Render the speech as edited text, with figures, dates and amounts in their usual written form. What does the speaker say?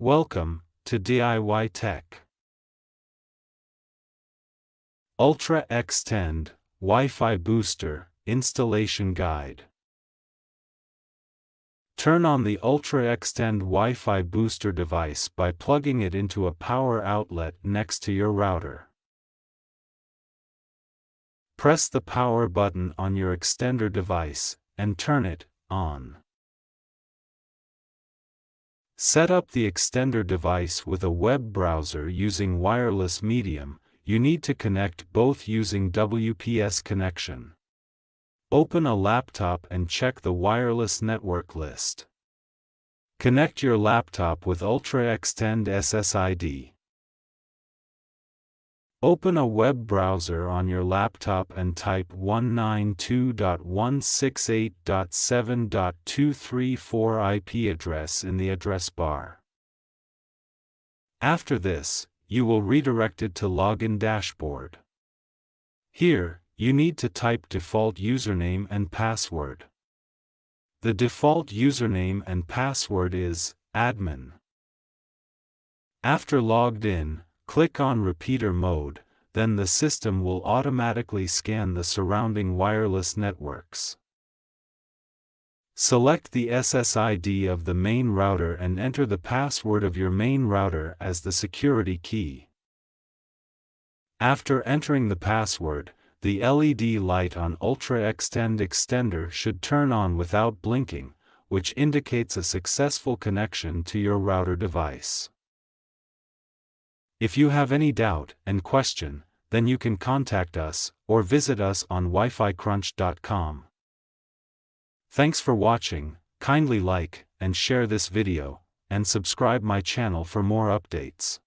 Welcome to DIY Tech. Ultraxtend Wi-Fi Booster Installation Guide. Turn on the Ultraxtend Wi-Fi Booster device by plugging it into a power outlet next to your router. Press the power button on your extender device and turn it on. Set up the extender device with a web browser using wireless medium. You need to connect both using WPS connection. Open a laptop and check the wireless network list. Connect your laptop with Ultraxtend SSID. Open a web browser on your laptop and type 192.168.7.234 IP address in the address bar. After this, you will redirect it to Login Dashboard. Here, you need to type default username and password. The default username and password is admin. After logged in, click on Repeater Mode, then the system will automatically scan the surrounding wireless networks. Select the SSID of the main router and enter the password of your main router as the security key. After entering the password, the LED light on Ultraxtend extender should turn on without blinking, which indicates a successful connection to your router device. If you have any doubt and question, then you can contact us or visit us on wificrunch.com. Thanks for watching. Kindly like and share this video, and subscribe my channel for more updates.